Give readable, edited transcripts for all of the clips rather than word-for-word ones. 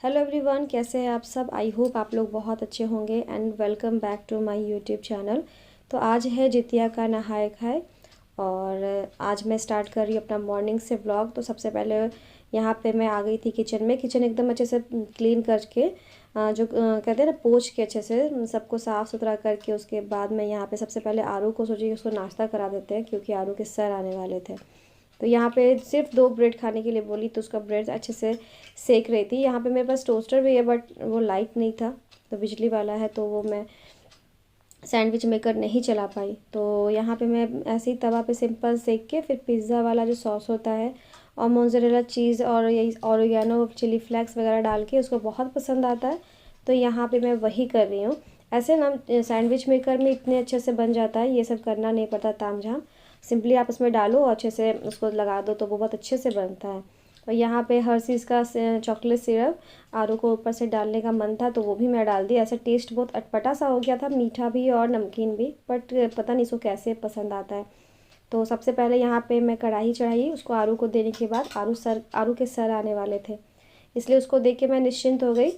Hello everyone, कैसे हैं आप सब। आई होप आप लोग बहुत अच्छे होंगे and welcome back to my YouTube channel. तो आज है जितिया का नहाय खाए और आज मैं स्टार्ट कर रही हूँ अपना मॉर्निंग से व्लॉग। तो सबसे पहले यहाँ पे मैं आ गई थी किचन में। किचन एकदम अच्छे से क्लीन करके कहते हैं ना, पोंछ के अच्छे से सबको साफ़ सुथरा करके उसके बाद मैं यहाँ पे सबसे पहले आरू को सोची उसको नाश्ता करा देते हैं, क्योंकि आरू के सर आने वाले थे। तो यहाँ पे सिर्फ 2 ब्रेड खाने के लिए बोली, तो उसका ब्रेड अच्छे से सेक रही थी। यहाँ पे मेरे पास टोस्टर भी है बट वो लाइट नहीं था, तो बिजली वाला है, तो वो मैं सैंडविच मेकर नहीं चला पाई। तो यहाँ पे मैं ऐसे ही तवा पे सिंपल सेक के फिर पिज़्ज़ा वाला जो सॉस होता है और मोज़रेला चीज़ और यही ऑरिगेनो चिली फ्लेक्स वगैरह डाल के उसको बहुत पसंद आता है, तो यहाँ पे मैं वही कर रही हूँ। ऐसे ना सैंडविच मेकर में इतने अच्छे से बन जाता है, ये सब करना नहीं पड़ता तामझाम। सिंपली आप उसमें डालो और अच्छे से उसको लगा दो तो वो बहुत अच्छे से बनता है। और यहाँ पे हर्शीज़ का चॉकलेट सिरप आरू को ऊपर से डालने का मन था, तो वो भी मैं डाल दी। ऐसा टेस्ट बहुत अटपटा सा हो गया था, मीठा भी और नमकीन भी, बट पता नहीं इसको कैसे पसंद आता है। तो सबसे पहले यहाँ पे मैं कढ़ाई चढ़ाई, उसको आरू को देने के बाद आरू के सर आने वाले थे, इसलिए उसको देख के मैं निश्चिंत हो गई।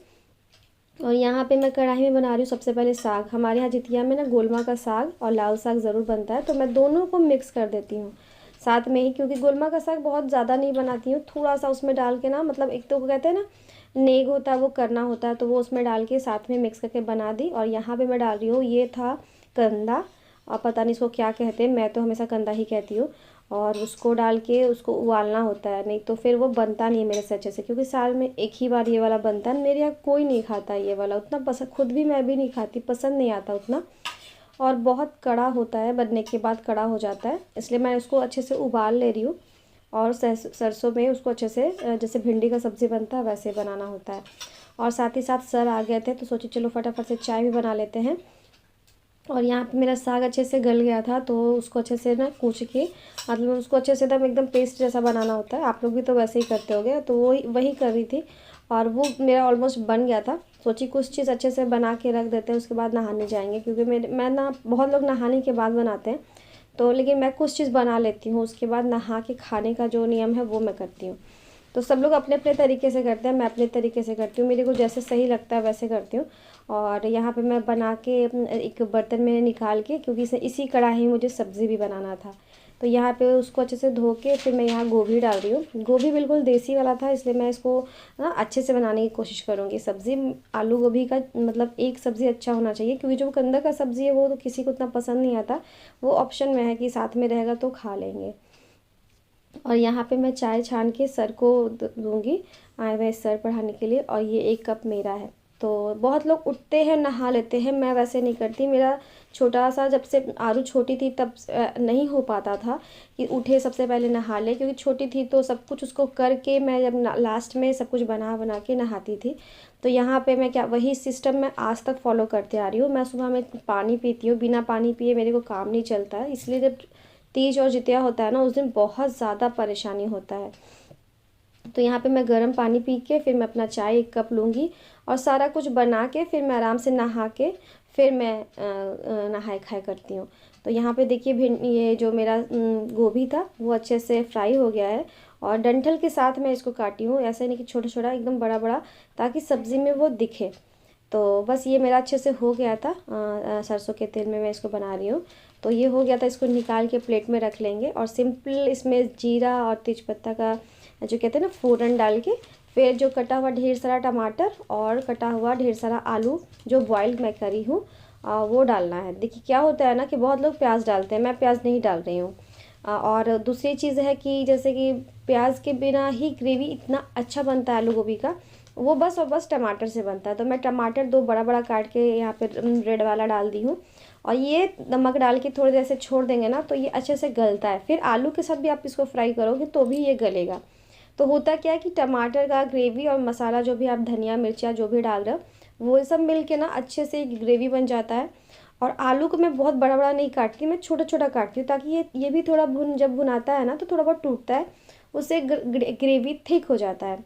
और यहाँ पे मैं कढ़ाई में बना रही हूँ सबसे पहले साग। हमारे यहाँ जितिया में ना गोलमा का साग और लाल साग ज़रूर बनता है, तो मैं दोनों को मिक्स कर देती हूँ साथ में ही, क्योंकि गोलमा का साग बहुत ज़्यादा नहीं बनाती हूँ, थोड़ा सा उसमें डाल के ना, मतलब एक तो वो कहते हैं ना नेग होता है वो करना होता है, तो वो उसमें डाल के साथ में मिक्स करके बना दी। और यहाँ पे मैं डाल रही हूँ, ये था कंदा, और पता नहीं इसको क्या कहते हैं, मैं तो हमेशा कंदा ही कहती हूँ। और उसको डाल के उसको उबालना होता है, नहीं तो फिर वो बनता नहीं है मेरे से अच्छे से, क्योंकि साल में एक ही बार ये वाला बनता है। मेरे यहाँ कोई नहीं खाता ये वाला उतना पसंद, खुद भी मैं भी नहीं खाती, पसंद नहीं आता उतना, और बहुत कड़ा होता है, बनने के बाद कड़ा हो जाता है, इसलिए मैं उसको अच्छे से उबाल ले रही हूँ। और सरसों में उसको अच्छे से जैसे भिंडी का सब्ज़ी बनता है वैसे बनाना होता है। और साथ ही साथ सर आ गए थे, तो सोची चलो फटाफट से चाय भी बना लेते हैं। और यहाँ पे मेरा साग अच्छे से गल गया था, तो उसको अच्छे से ना कूच के, मतलब उसको अच्छे से एकदम पेस्ट जैसा बनाना होता है। आप लोग भी तो वैसे ही करते होगे, तो वही वही कर रही थी। और वो मेरा ऑलमोस्ट बन गया था। सोची कुछ चीज़ अच्छे से बना के रख देते हैं, उसके बाद नहाने जाएंगे, क्योंकि मैं ना, बहुत लोग नहाने के बाद बनाते हैं, तो लेकिन मैं कुछ चीज़ बना लेती हूँ, उसके बाद नहा के खाने का जो नियम है वो मैं करती हूँ। तो सब लोग अपने अपने तरीके से करते हैं, मैं अपने तरीके से करती हूँ, मेरे को जैसे सही लगता है वैसे करती हूँ। और यहाँ पे मैं बना के एक बर्तन में निकाल के, क्योंकि इसी कढ़ाई में मुझे सब्ज़ी भी बनाना था, तो यहाँ पे उसको अच्छे से धो के फिर मैं यहाँ गोभी डाल रही हूँ। गोभी बिल्कुल देसी वाला था, इसलिए मैं इसको ना अच्छे से बनाने की कोशिश करूँगी। सब्ज़ी आलू गोभी का मतलब एक सब्ज़ी अच्छा होना चाहिए, क्योंकि जो कंदा का सब्ज़ी है वो तो किसी को उतना पसंद नहीं आता, वो ऑप्शन में है कि साथ में रहेगा तो खा लेंगे। और यहाँ पे मैं चाय छान के सर को दूँगी, आए हुए सर पढ़ाने के लिए, और ये 1 कप मेरा है। तो बहुत लोग उठते हैं नहा लेते हैं, मैं वैसे नहीं करती। मेरा छोटा सा, जब से आरू छोटी थी तब नहीं हो पाता था कि उठे सबसे पहले नहा ले, क्योंकि छोटी थी तो सब कुछ उसको करके मैं जब लास्ट में सब कुछ बना बना के नहाती थी। तो यहाँ पे मैं क्या, वही सिस्टम मैं आज तक फॉलो करते आ रही हूँ। मैं सुबह में पानी पीती हूँ, बिना पानी पिए मेरे को काम नहीं चलता है, इसलिए जब तीज और जितिया होता है ना, उस दिन बहुत ज़्यादा परेशानी होता है। तो यहाँ पे मैं गर्म पानी पी के फिर मैं अपना चाय 1 कप लूँगी, और सारा कुछ बना के फिर मैं आराम से नहा के फिर मैं नहाए खाए करती हूँ। तो यहाँ पे देखिए ये जो मेरा गोभी था वो अच्छे से फ्राई हो गया है, और डंठल के साथ मैं इसको काटी हूँ, ऐसा नहीं कि छोटा छोटा, एकदम बड़ा बड़ा, ताकि सब्ज़ी में वो दिखे। तो बस ये मेरा अच्छे से हो गया था, सरसों के तेल में मैं इसको बना रही हूँ। तो ये हो गया था, इसको निकाल के प्लेट में रख लेंगे, और सिंपल इसमें जीरा और तेज़पत्ता का जो कहते हैं ना फ़ोरन डाल के, फिर जो कटा हुआ ढेर सारा टमाटर और कटा हुआ ढेर सारा आलू जो बॉइल्ड मैं करी हूँ, वो डालना है। देखिए क्या होता है ना कि बहुत लोग प्याज डालते हैं, मैं प्याज नहीं डाल रही हूँ। और दूसरी चीज़ है कि जैसे कि प्याज के बिना ही ग्रेवी इतना अच्छा बनता है आलू गोभी का, वो बस और बस टमाटर से बनता है। तो मैं टमाटर 2 बड़ा बड़ा काट के यहाँ पे रेड वाला डाल दी हूँ, और ये नमक डाल के थोड़ी देर से छोड़ देंगे ना, तो ये अच्छे से गलता है। फिर आलू के साथ भी आप इसको फ्राई करोगे तो भी ये गलेगा। तो होता क्या है कि टमाटर का ग्रेवी और मसाला जो भी आप धनिया मिर्चा जो भी डाल रहे हो, वो सब मिल के ना अच्छे से ग्रेवी बन जाता है। और आलू को मैं बहुत बड़ा बड़ा नहीं काटती, मैं छोटा छोटा काटती हूँ, ताकि ये भी थोड़ा जब भुनाता है ना तो थोड़ा बहुत टूटता है, उससे ग्रेवी थिक हो जाता है।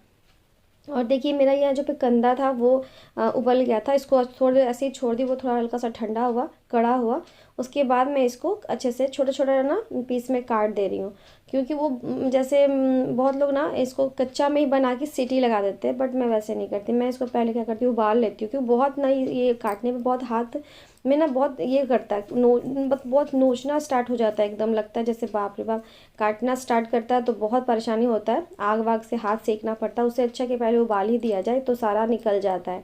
और देखिए मेरा यहाँ जो पे कंदा था वो उबल गया था, इसको थोड़े ऐसे ही छोड़ दी, वो थोड़ा हल्का सा ठंडा हुआ। कड़ा हुआ उसके बाद मैं इसको अच्छे से छोटा छोटा ना पीस में काट दे रही हूँ। क्योंकि वो जैसे बहुत लोग ना इसको कच्चा में ही बना के सीटी लगा देते हैं, बट मैं वैसे नहीं करती। मैं इसको पहले क्या करती हूँ, उबाल लेती हूँ, क्योंकि बहुत ना ये काटने में बहुत हाथ में ना बहुत ये करता है, बहुत नोचना स्टार्ट हो जाता है, एकदम लगता है जैसे बाप रे बाप। काटना स्टार्ट करता है तो बहुत परेशानी होता है, आग वाग से हाथ सेकना पड़ता है। उससे अच्छा कि पहले उबाल ही दिया जाए तो सारा निकल जाता है,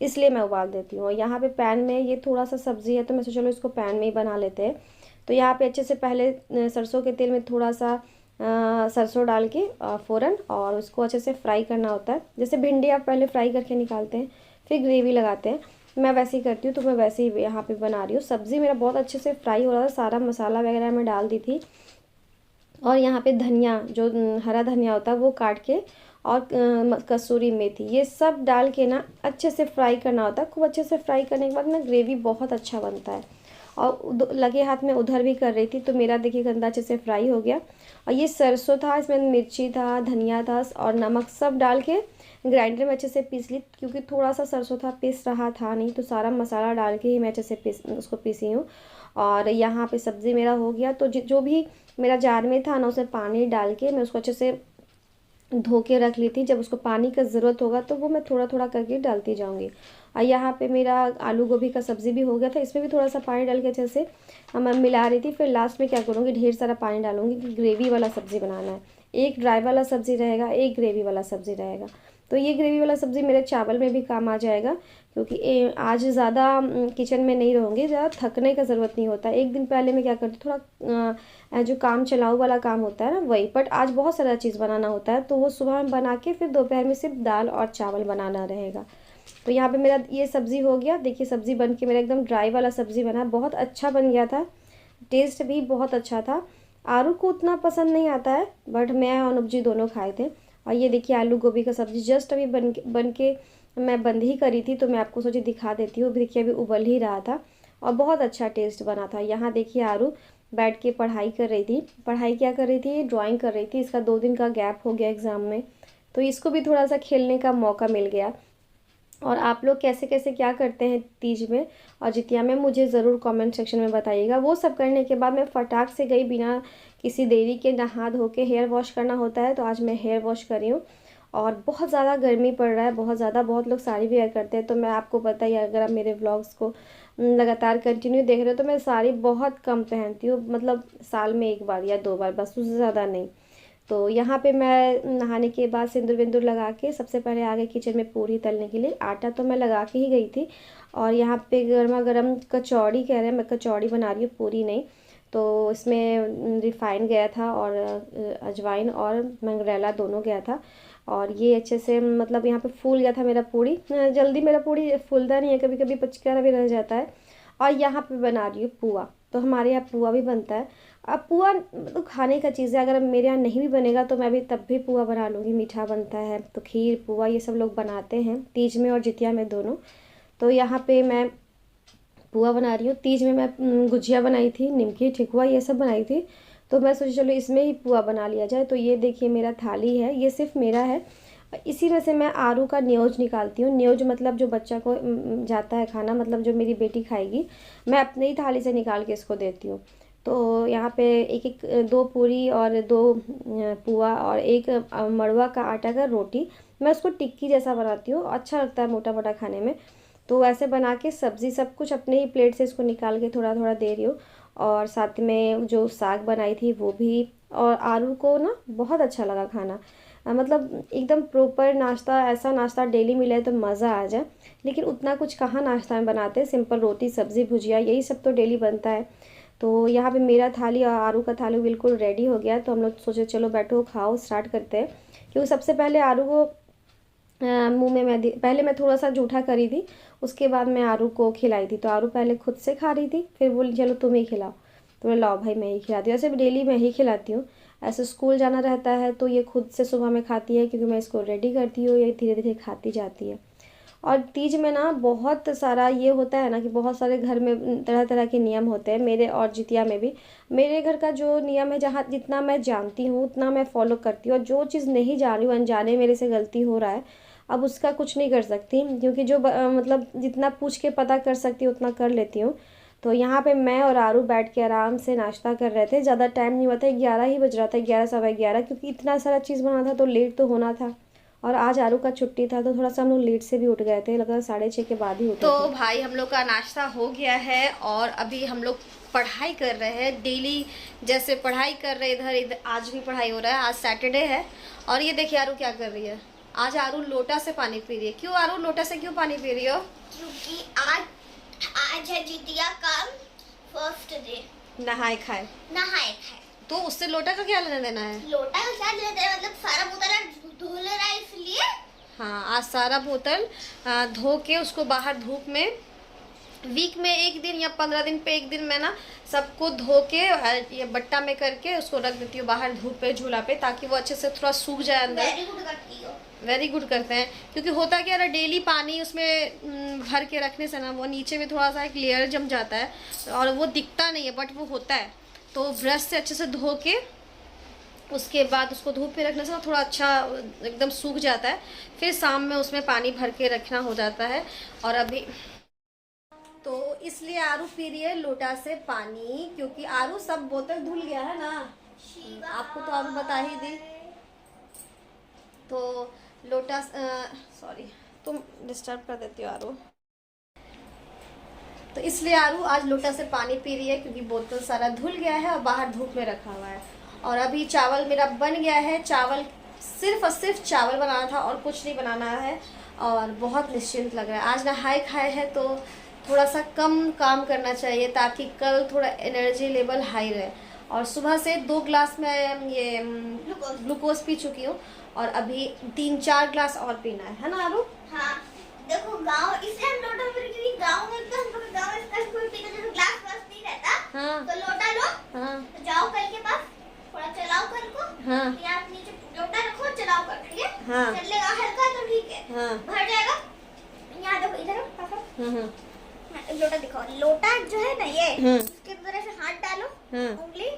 इसलिए मैं उबाल देती हूँ। और यहाँ पे पैन में ये थोड़ा सा सब्ज़ी है तो मैं सोचा चलो इसको पैन में ही बना लेते हैं। तो यहाँ पे अच्छे से पहले सरसों के तेल में थोड़ा सा सरसों डाल के फ़ौरन और उसको अच्छे से फ्राई करना होता है। जैसे भिंडी आप पहले फ्राई करके निकालते हैं फिर ग्रेवी लगाते हैं, मैं वैसे ही करती हूँ। तो मैं वैसे ही यहाँ पे बना रही हूँ। सब्ज़ी मेरा बहुत अच्छे से फ्राई हो रहा था, सारा मसाला वगैरह मैं डाल दी थी। और यहाँ पे धनिया, जो हरा धनिया होता है वो काट के, और कसूरी मेथी, ये सब डाल के ना अच्छे से फ्राई करना होता है। खूब अच्छे से फ्राई करने के बाद ना ग्रेवी बहुत अच्छा बनता है। और लगे हाथ में उधर भी कर रही थी तो मेरा देखिए गंदा अच्छे से फ्राई हो गया। और ये सरसों था, इसमें मिर्ची था, धनिया था और नमक सब डाल के ग्राइंडर में अच्छे से पीस ली। क्योंकि थोड़ा सा सरसों था, पीस रहा था नहीं, तो सारा मसाला डाल के ही मैं अच्छे से उसको पीसी हूँ। और यहाँ पे सब्ज़ी मेरा हो गया। तो जो भी मेरा जार में था ना, उसमें पानी डाल के मैं उसको अच्छे से धो के रख ली थी। जब उसको पानी का ज़रूरत होगा तो वो मैं थोड़ा थोड़ा करके डालती जाऊँगी। और यहाँ पे मेरा आलू गोभी का सब्ज़ी भी हो गया था, इसमें भी थोड़ा सा पानी डाल के अच्छे से मैं मिला रही थी। फिर लास्ट में क्या करूँगी, ढेर सारा पानी डालूँगी कि ग्रेवी वाला सब्ज़ी बनाना है। एक ड्राई वाला सब्ज़ी रहेगा, एक ग्रेवी वाला सब्ज़ी रहेगा। तो ये ग्रेवी वाला सब्ज़ी मेरे चावल में भी काम आ जाएगा, क्योंकि आज ज़्यादा किचन में नहीं रहूँगी, ज़्यादा थकने का ज़रूरत नहीं होता। एक दिन पहले मैं क्या करती हूँ, थोड़ा जो काम चलाऊ वाला काम होता है ना वही, बट आज बहुत सारा चीज़ बनाना होता है तो वो सुबह में बना के फिर दोपहर में सिर्फ दाल और चावल बनाना रहेगा। तो यहाँ पे मेरा ये सब्ज़ी हो गया। देखिए सब्ज़ी बन के मेरा एकदम ड्राई वाला सब्ज़ी बना, बहुत अच्छा बन गया था, टेस्ट भी बहुत अच्छा था। आरू को उतना पसंद नहीं आता है, बट मैं और अनुप जी दोनों खाए थे। और ये देखिए आलू गोभी का सब्ज़ी जस्ट अभी बन के मैं बंद ही करी थी, तो मैं आपको सोची दिखा देती हूँ। देखिए अभी उबल ही रहा था और बहुत अच्छा टेस्ट बना था। यहाँ देखिए आरू बैठ के पढ़ाई कर रही थी। पढ़ाई क्या कर रही थी, ड्राइंग कर रही थी। इसका 2 दिन का गैप हो गया एग्ज़ाम में, तो इसको भी थोड़ा सा खेलने का मौका मिल गया। और आप लोग कैसे कैसे क्या करते हैं तीज में और जितिया में, मुझे ज़रूर कमेंट सेक्शन में बताइएगा। वो सब करने के बाद मैं फटाक से गई, बिना किसी देरी के नहा धो के। हेयर वॉश करना होता है तो आज मैं हेयर वॉश कर रही हूँ। और बहुत ज़्यादा गर्मी पड़ रहा है, बहुत ज़्यादा। बहुत लोग साड़ी वेयर करते हैं, तो मैं आपको पता ही है, अगर आप मेरे व्लॉग्स को लगातार कंटिन्यू देख रहे हो तो मैं साड़ी बहुत कम पहनती हूँ, मतलब साल में 1 बार या 2 बार बस, उससे ज़्यादा नहीं। तो यहाँ पे मैं नहाने के बाद सिंदूर विंदूर लगा के सबसे पहले आ गई किचन में पूरी तलने के लिए। आटा तो मैं लगा के ही गई थी। और यहाँ पे गर्मा गर्म कचौड़ी कह रहे हैं, मैं कचौड़ी बना रही हूँ, पूरी नहीं। तो इसमें रिफाइन गया था और अजवाइन और मंगरेला दोनों गया था। और ये अच्छे से मतलब यहाँ पे फूल गया था मेरा पूड़ी। जल्दी मेरा पूड़ी फूलता नहीं है, कभी कभी पचका भी रह जाता है। और यहाँ पे बना रही हूँ पुआ। तो हमारे यहाँ पुआ भी बनता है। अब पुआ तो खाने का चीज़ है, अगर मेरे यहाँ नहीं भी बनेगा तो मैं भी तब भी पुआ बना लूँगी। मीठा बनता है तो खीर पुआ ये सब लोग बनाते हैं तीज में और जितिया में दोनों। तो यहाँ पे मैं पुआ बना रही हूँ। तीज में मैं गुजिया बनाई थी, निमकी ठेकुआ ये सब बनाई थी, तो मैं सोची चलो इसमें ही पुआ बना लिया जाए। तो ये देखिए मेरा थाली है, ये सिर्फ मेरा है। इसी में से मैं आरू का न्योज निकालती हूँ। न्योज मतलब जो बच्चा को जाता है खाना, मतलब जो मेरी बेटी खाएगी, मैं अपने ही थाली से निकाल के इसको देती हूँ। तो यहाँ पे एक एक 2 पूरी और 2 पुआ और 1 मड़वा का आटा का रोटी, मैं उसको टिक्की जैसा बनाती हूँ, अच्छा लगता है मोटा मोटा खाने में। तो वैसे बना के सब्ज़ी सब कुछ अपने ही प्लेट से इसको निकाल के थोड़ा थोड़ा दे रही हूँ। और साथ में जो साग बनाई थी वो भी। और आरू को ना बहुत अच्छा लगा खाना। मतलब एकदम प्रॉपर नाश्ता, ऐसा नाश्ता डेली मिले तो मज़ा आ जाए। लेकिन उतना कुछ कहाँ नाश्ता में बनाते हैं, सिंपल रोटी सब्ज़ी भुजिया यही सब तो डेली बनता है। तो यहाँ पे मेरा थाली और आरू का थाली बिल्कुल रेडी हो गया। तो हम लोग सोचे चलो बैठो खाओ, स्टार्ट करते हैं। क्योंकि सबसे पहले आरू को मुंह में मैं पहले मैं थोड़ा सा जूठा करी थी, उसके बाद मैं आरू को खिलाई थी। तो आरू पहले खुद से खा रही थी, फिर बोली चलो तुम ही खिलाओ। तो मैं लाओ भाई मैं ही खिलाती हूँ। ऐसे डेली मैं ही खिलाती हूँ। ऐसे स्कूल जाना रहता है तो ये खुद से सुबह में खाती है, क्योंकि मैं इसको रेडी करती हूँ, ये धीरे धीरे खाती जाती है। और तीज में ना बहुत सारा ये होता है ना कि बहुत सारे घर में तरह तरह के नियम होते हैं। मेरे और जितिया में भी मेरे घर का जो नियम है, जहाँ जितना मैं जानती हूँ उतना मैं फॉलो करती हूँ। और जो चीज़ नहीं जान रही हूँ, अनजाने मेरे से गलती हो रहा है, अब उसका कुछ नहीं कर सकती, क्योंकि जो मतलब जितना पूछ के पता कर सकती हूँ उतना कर लेती हूँ। तो यहाँ पे मैं और आरू बैठ के आराम से नाश्ता कर रहे थे। ज़्यादा टाइम नहीं हुआ था, 11 ही बज रहा था, 11 सवा 11, क्योंकि इतना सारा चीज़ बना था तो लेट तो होना था। और आज आरू का छुट्टी था तो थोड़ा सा हम लोग लेट से भी उठ गए थे, लगभग 6:30 के बाद ही उठे तो थे। भाई हम लोग का नाश्ता हो गया है और अभी हम लोग पढ़ाई कर रहे हैं। डेली जैसे पढ़ाई कर रहे इधर आज भी पढ़ाई हो रहा है। आज सैटरडे है और ये देखिए आरू क्या कर रही है। आज आरू लोटा से पानी पी रही है। क्यों आरू लोटा से क्यों पानी पी रही हो? क्योंकि आज है जितिया का फर्स्ट डे। नहाए खाए तो उससे लोटा का क्या लेना देना है? लोटा का क्या लेना देना, मतलब सारा बोतल धो ले रहा है इसलिए। हाँ, आज सारा बोतल धो के उसको बाहर धूप में वीक में 1 दिन या 15 दिन पे 1 दिन में ना सबको धो के ये बट्टा में करके उसको रख देती हूँ बाहर धूप पे झूला पे, ताकि वो अच्छे से थोड़ा सूख जाए अंदर। वेरी गुड करती हो। वेरी गुड करते हैं, क्योंकि होता क्या है डेली पानी उसमें भर के रखने से ना वो नीचे में थोड़ा सा एक लेयर जम जाता है और वो दिखता नहीं है बट वो होता है। तो ब्रश से अच्छे से धो के उसके बाद उसको धूप पे रखने से थोड़ा अच्छा एकदम सूख जाता है। फिर शाम में उसमें पानी भर के रखना हो जाता है। और अभी तो इसलिए आरू पी रही है लोटा से पानी, क्योंकि आरू सब बोतल धुल गया है ना, आपको तो आरू बता ही दी। तो लोटा सॉरी तुम डिस्टर्ब कर देती हो आरू। तो इसलिए आरू आज लोटा से पानी पी रही है, क्योंकि बोतल सारा धुल गया है और बाहर धूप में रखा हुआ है। और अभी चावल मेरा बन गया है। चावल सिर्फ और सिर्फ चावल बनाना था और कुछ नहीं बनाना है और बहुत निश्चिंत लग रहा है। आज नहाए खाए है तो थोड़ा सा कम काम करना चाहिए ताकि कल थोड़ा एनर्जी लेवल हाई रहे। और सुबह से 2 ग्लास में ये ग्लूकोज पी चुकी हूँ और अभी 3-4 ग्लास और पीना है ना आरू? हाँ, देखो गांव इसलिए हम लोटा में, क्योंकि गांव में तो हम लोग गांव में कोई पीता जब ग्लास नहीं रहता। हाँ। तो लोटा लो। हाँ। तो जाओ कल के पास, थोड़ा चलाओ कल को। हाँ। यहाँ नीचे लोटा रखो, चलाओ कर, ठीक है? हाँ। चलेगा हल्का तो ठीक है। हाँ। भर जाएगा। यहाँ देखो इधर हाँ। लोटा दिखाओ। लोटा जो है ना ये, उसके अंदर ऐसे हाथ डालो, उंगली।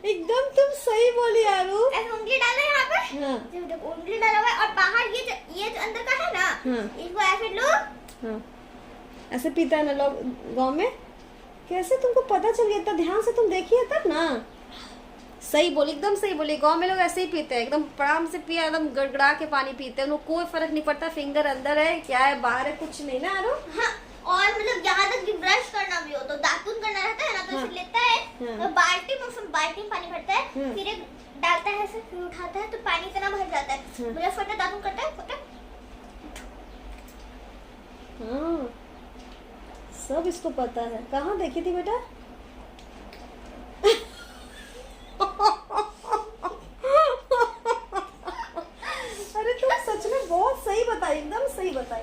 एकदम तुम सही बोली आरू। ऐसे उंगली डालो यहाँ पे। देखो उंगली डाला हुआ है और बाहर ये जो अंदर का है ना, इसको ऐसे लो। ऐसे पीता है ना लोग गांव में। कैसे तुमको पता चल गया? इतना ध्यान से तुम देखिए तब ना। सही बोली, एकदम सही बोली। गांव में लोग ऐसे ही पीते हैं, एकदम आराम से पिया, एकदम गड़गड़ा के पानी पीते हैं। उनको कोई फर्क नहीं पड़ता फिंगर अंदर है क्या है बाहर है, कुछ नहीं ना आरो। हाँ, और मतलब जहाँ तक ब्रश करना भी हो तो दातुन करना रहता है ना, तो इसे लेता है तो बाल्टी में, उसमें बाल्टी में पानी भरता है, फिर एक डालता है ऐसे, फिर उठाता है तो पानी इतना भर जाता है। ब्रश करता है, दातुन करता है, हाँ सब इसको पता है। कहाँ देखी थी बेटा? अरे तुम सच में बहुत सही बताई, एकदम सही बताई।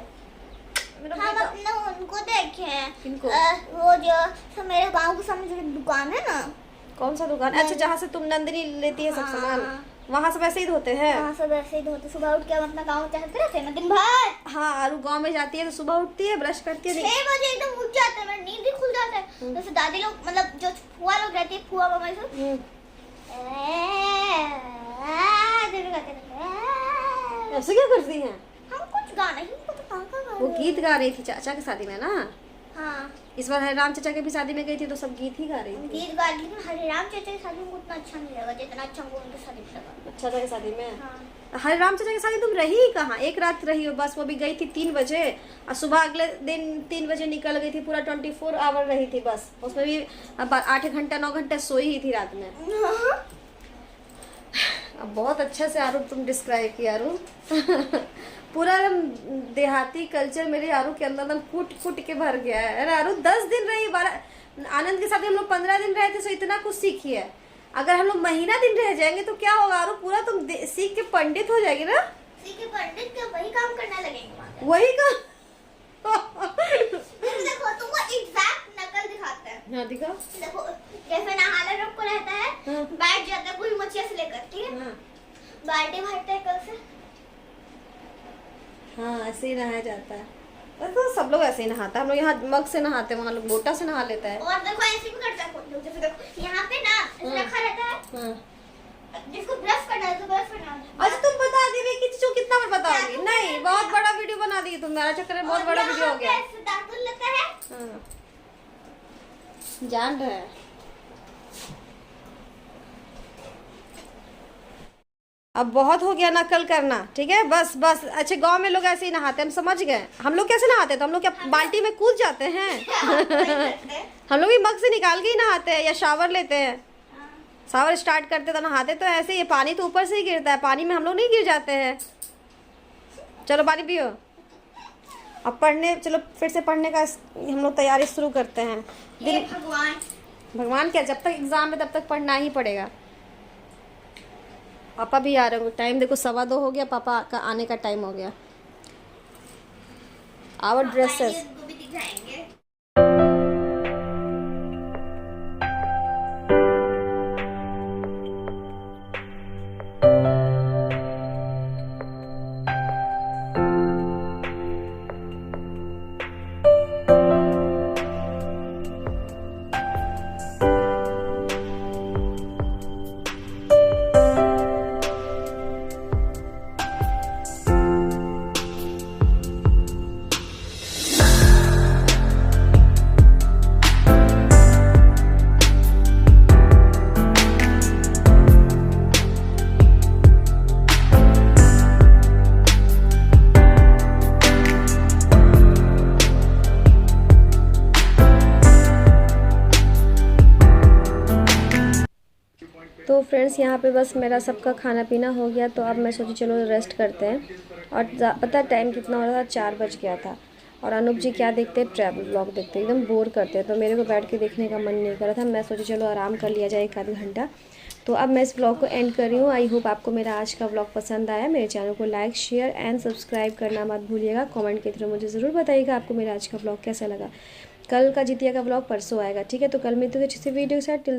हम अपने उनको देखे हैं। किनको? वो जो मेरे गांव के सामने जो दुकान है ना। कौन सा दुकान? अच्छा, जहाँ से तुम नंदिनी लेती है सब सामान, वहाँ सब ऐसे ही धोते हैं। हाँ, सब ऐसे ही धोते। सुबह उठ के हम अपना गाँव चलते रहते हैं ना दिन भर। हाँ, आरू गांव में जाती है तो सुबह उठती है, ब्रश करती है, 6 बजे एकदम उठ जाते हैं, मेरा नींद ही खुल जाता है। जैसे दादी लोग, मतलब जो फुआ लोग रहती है, फुआ मामा सब ऐसे क्या करती हैं? हम कुछ गाना ही वो गीत गा रही थी चाचा की शादी में ना। हाँ, इस बार हरिराम चाचा के भी शादी में गई थी तो सब गीत ही गा रही थी। गीत गा, लेकिन हरिराम चाचा की शादी में उतना अच्छा नहीं लगा जितना अच्छा हमको उनकी शादी में लगा। चाचा की शादी में? हाँ। हरिराम चाचा की शादी तुम रही कहाँ? 1 रात रही हो बस। वो भी गई थी 3 बजे और सुबह अगले दिन 3 बजे निकल गई थी। पूरा 24 आवर रही थी बस। उसमें भी 8 घंटा 9 घंटे सोई ही थी रात में। अब बहुत अच्छे से आरू तुम डिस्क्राइब किया आरू। पूरा देहाती कल्चर मेरे आरू के अंदर एकदम कूट कूट के भर गया है। अरे आरू 10 दिन रही, 12 आनंद के साथ हम लोग 15 दिन रहे थे, तो इतना कुछ सीखी है। अगर हम लोग महीना दिन रह जाएंगे तो क्या होगा आरू? पूरा तुम सीख के पंडित हो जाएगी ना। सीख के पंडित क्या, वही काम करने लगेंगे। वही का देखो तुमको एग्जैक्ट नकल दिखाते हैं। हाँ दिखा। देखो जैसे नहाने लोग को रहता है, बैठ जाता है कोई मछिया से लेकर, ठीक है? बाल्टी भरते हैं कल से। हाँ, ऐसे ही नहाया जाता है। तो सब लोग ऐसे ही नहाता है। हम लोग यहाँ मग से नहाते हैं, वहाँ लोग लोटा से नहा लेता है। और देखो ऐसे भी करता है कोई लोग। जैसे देखो यहाँ पे ना रखा रहता है, जिसको ब्रश करना है तो ब्रश करना है। अच्छा तुम बता दी कि कितना बार बताओगी? नहीं, बहुत बड़ा वीडियो बना दी तुम तुम्हारा चक्कर में बहुत बड़ा वीडियो हो गया। दातुन लगता है। हाँ, जान रहे हैं। अब बहुत हो गया नकल करना, ठीक है, बस बस। अच्छे गांव में लोग ऐसे ही नहाते, हम समझ गए। हम लोग कैसे नहाते, तो हम लोग क्या बाल्टी में कूद जाते हैं? हम लोग भी मग से निकाल के ही नहाते हैं या शावर लेते हैं। शावर स्टार्ट करते तो नहाते तो ऐसे ही, पानी तो ऊपर से ही गिरता है, पानी में हम लोग नहीं गिर जाते हैं। चलो पानी पियो। अब पढ़ने चलो, फिर से पढ़ने का हम लोग तैयारी शुरू करते हैं। दिन भगवान क्या, जब तक एग्जाम है तब तक पढ़ना ही पड़ेगा। पापा भी आ रहे होंगे, टाइम देखो 2:15 हो गया, पापा का आने का टाइम हो गया। आवर ड्रेसेस भी दिखाएंगे। तो फ्रेंड्स यहाँ पे बस मेरा सबका खाना पीना हो गया, तो अब मैं सोची चलो रेस्ट करते हैं। और पता है टाइम कितना हो रहा था, 4 बज गया था। और अनूप जी क्या देखते हैं, ट्रैवल ब्लॉग देखते हैं, एकदम बोर करते हैं। तो मेरे को बैठ के देखने का मन नहीं कर रहा था, मैं सोची चलो आराम कर लिया जाए 1 आध घंटा। तो अब मैं इस ब्लॉग को एंड कर रही हूँ। आई होप आपको मेरा आज का ब्लॉग पसंद आया। मेरे चैनल को लाइक, शेयर एंड सब्सक्राइब करना मत भूलिएगा। कमेंट के थ्रू मुझे ज़रूर बताइएगा आपको मेरा आज का ब्लॉग कैसा लगा। कल का जितिया का ब्लॉग परसों आएगा, ठीक है। तो कल मिलते हैं अच्छी सी वीडियो के साथ।